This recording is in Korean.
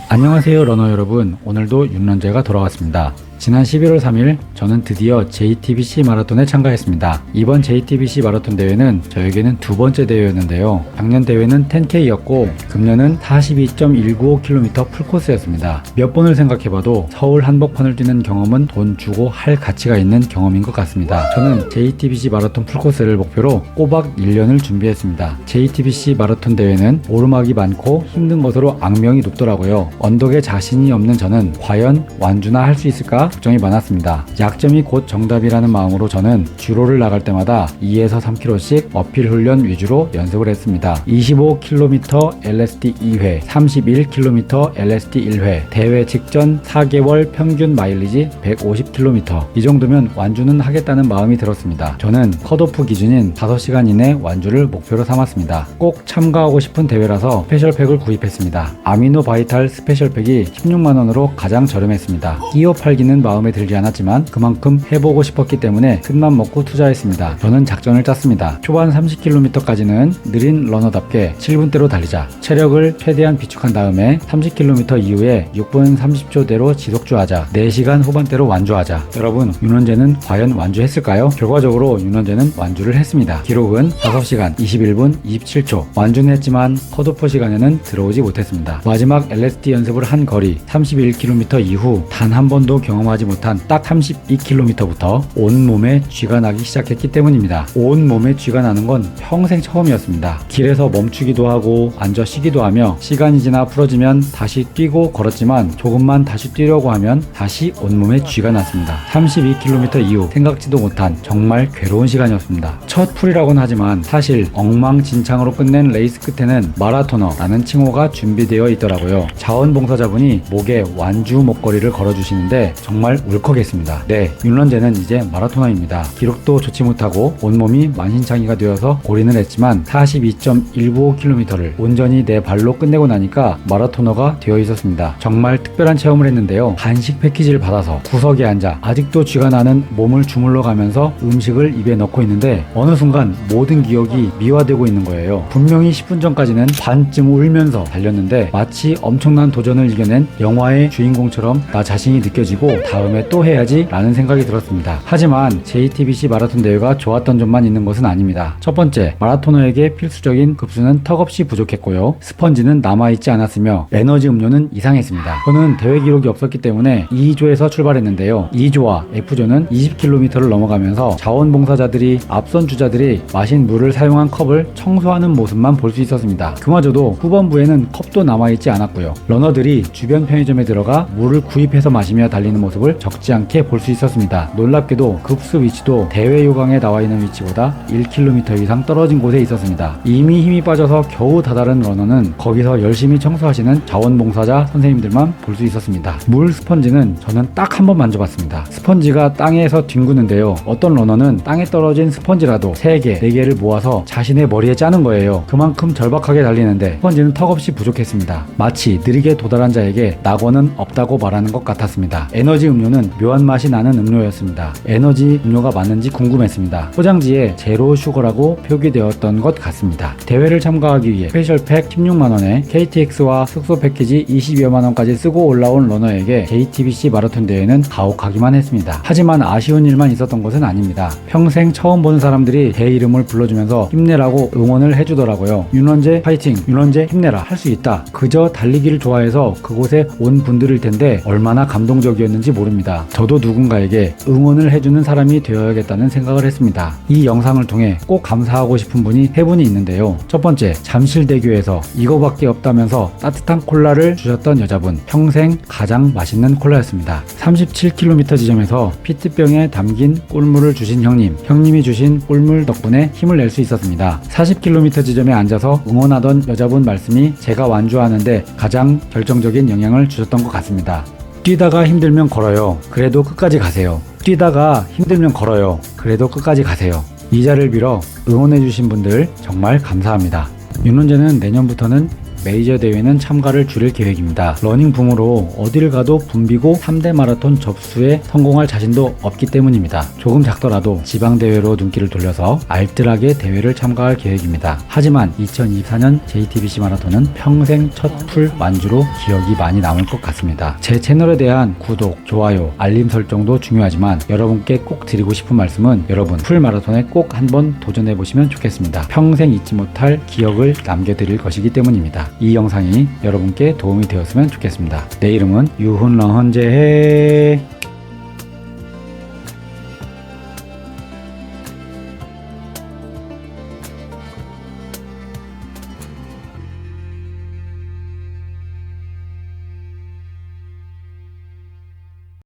안녕하세요 러너 여러분, 오늘도 윤런재가 돌아왔습니다. 지난 11월 3일 저는 드디어 JTBC 마라톤에 참가했습니다. 이번 JTBC 마라톤 대회는 저에게는 두 번째 대회였는데요. 작년 대회는 10K였고 금년은 42.195km 풀코스였습니다. 몇 번을 생각해봐도 서울 한복판을 뛰는 경험은 돈 주고 할 가치가 있는 경험인 것 같습니다. 저는 JTBC 마라톤 풀코스를 목표로 꼬박 1년을 준비했습니다. JTBC 마라톤 대회는 오르막이 많고 힘든 것으로 악명이 높더라고요. 언덕에 자신이 없는 저는 과연 완주나 할 수 있을까 걱정이 많았습니다. 약점이 곧 정답이라는 마음으로 저는 주로를 나갈 때마다 2에서 3km씩 어필 훈련 위주로 연습을 했습니다. 25km LSD 2회, 31km LSD 1회, 대회 직전 4개월 평균 마일리지 150km. 이 정도면 완주는 하겠다는 마음이 들었습니다. 저는 컷오프 기준인 5시간 이내 완주를 목표로 삼았습니다. 꼭 참가하고 싶은 대회라서 스페셜팩을 구입했습니다. 아미노 바이탈 스페셜팩이 16만원으로 가장 저렴했습니다. 끼어 팔기는 마음에 들지 않았지만 그만큼 해보고 싶었기 때문에 큰맘 먹고 투자했습니다. 저는 작전을 짰습니다. 초반 30km까지는 느린 러너답게 7분대로 달리자. 체력을 최대한 비축한 다음에 30km 이후에 6분 30초대로 지속주하자. 4시간 후반대로 완주하자. 여러분, 윤원재는 과연 완주했을까요? 결과적으로 윤원재는 완주를 했습니다. 기록은 5시간 21분 27초. 완주는 했지만 컷오프 시간에는 들어오지 못했습니다. 마지막 LSD 연습을 한 거리 31km 이후 단 한 번도 경험하지 못한 딱 32km부터 온몸에 쥐가 나기 시작했기 때문입니다. 온몸에 쥐가 나는 건 평생 처음이었습니다. 길에서 멈추기도 하고 앉아 쉬기도 하며 시간이 지나 풀어지면 다시 뛰고 걸었지만 조금만 다시 뛰려고 하면 다시 온몸에 쥐가 났습니다. 32km 이후 생각지도 못한 정말 괴로운 시간이었습니다. 첫 풀이라고는 하지만 사실 엉망진창으로 끝낸 레이스 끝에는 마라토너라는 칭호가 준비되어 있더라고요. 자원봉사자분이 목에 완주 목걸이를 걸어주시는데 정말 울컥했습니다. 네, 윤런재는 이제 마라토너입니다. 기록도 좋지 못하고 온몸이 만신창이가 되어서 고린을 했지만 42.195km를 온전히 내 발로 끝내고 나니까 마라토너가 되어 있었습니다. 정말 특별한 체험을 했는데요. 간식 패키지를 받아서 구석에 앉아 아직도 쥐가 나는 몸을 주물러 가면서 음식을 입에 넣고 있는데 어느 순간 모든 기억이 미화되고 있는 거예요. 분명히 10분 전까지는 반쯤 울면서 달렸는데 마치 엄청난 도전을 이겨낸 영화의 주인공처럼 나 자신이 느껴지고 다음에 또 해야지 라는 생각이 들었습니다. 하지만 JTBC 마라톤 대회가 좋았던 점만 있는 것은 아닙니다. 첫 번째, 마라토너에게 필수적인 급수는 턱없이 부족했고요. 스펀지는 남아있지 않았으며 에너지 음료는 이상했습니다. 저는 대회 기록이 없었기 때문에 2조에서 출발했는데요. 2조와 F조는 20km를 넘어가면서 자원봉사자들이 앞선 주자들이 마신 물을 사용한 컵을 청소하는 모습만 볼 수 있었습니다. 그마저도 후반부에는 컵도 남아있지 않았고요. 러너들이 주변 편의점에 들어가 물을 구입해서 마시며 달리는 모습을 적지 않게 볼 수 있었습니다. 놀랍게도 급수 위치도 대회 요강에 나와 있는 위치보다 1km 이상 떨어진 곳에 있었습니다. 이미 힘이 빠져서 겨우 다다른 러너는 거기서 열심히 청소하시는 자원봉사자 선생님들만 볼 수 있었습니다. 물 스펀지는 저는 딱 한 번 만져봤습니다. 스펀지가 땅에서 뒹구는데요. 어떤 러너는 땅에 떨어진 스펀지라도 3개, 4개를 모아서 자신의 머리에 짜는 거예요. 그만큼 절박하게 달리는데 스펀지는 턱없이 부족했습니다. 마치 느리게 도달한 자에게 낙원은 없다고 말하는 것 같았습니다. 에너지 음료는 묘한 맛이 나는 음료였습니다. 에너지 음료가 맞는지 궁금했습니다. 포장지에 제로 슈거라고 표기되었던 것 같습니다. 대회를 참가하기 위해 스페셜팩 16만원에 KTX와 숙소 패키지 20여만원까지 쓰고 올라온 러너에게 JTBC 마라톤 대회는 가혹하기만 했습니다. 하지만 아쉬운 일만 있었던 것은 아닙니다. 평생 처음 보는 사람들이 제 이름을 불러주면서 힘내라고 응원을 해주더라고요. 윤원재 파이팅! 윤원재 힘내라! 할 수 있다! 그저 달리기를 좋아해서 그곳에 온 분들일 텐데 얼마나 감동적이었는지 모릅니다. 저도 누군가에게 응원을 해주는 사람이 되어야겠다는 생각을 했습니다. 이 영상을 통해 꼭 감사하고 싶은 분이 3분이 있는데요. 첫 번째, 잠실대교에서 이거밖에 없다면서 따뜻한 콜라를 주셨던 여자분. 평생 가장 맛있는 콜라였습니다. 37km 지점에서 피트병에 담긴 꿀물을 주신 형님. 형님이 주신 꿀물 덕분에 힘을 낼 수 있었습니다. 40km 지점에 앉아서 응원하던 여자분 말씀이 제가 완주하는데 가장 결정적인 영향을 주셨던 것 같습니다. 뛰다가 힘들면 걸어요. 그래도 끝까지 가세요. 뛰다가 힘들면 걸어요. 그래도 끝까지 가세요. 이 자리를 빌어 응원해주신 분들 정말 감사합니다. 윤원재는 내년부터는 메이저 대회는 참가를 줄일 계획입니다. 러닝 붐으로 어디를 가도 붐비고 3대 마라톤 접수에 성공할 자신도 없기 때문입니다. 조금 작더라도 지방 대회로 눈길을 돌려서 알뜰하게 대회를 참가할 계획입니다. 하지만 2024년 JTBC 마라톤은 평생 첫 풀 완주로 기억이 많이 남을 것 같습니다. 제 채널에 대한 구독, 좋아요, 알림 설정도 중요하지만 여러분께 꼭 드리고 싶은 말씀은 여러분 풀 마라톤에 꼭 한번 도전해 보시면 좋겠습니다. 평생 잊지 못할 기억을 남겨드릴 것이기 때문입니다. 이 영상이 여러분께 도움이 되었으면 좋겠습니다. 내 이름은 유훈러헌제해.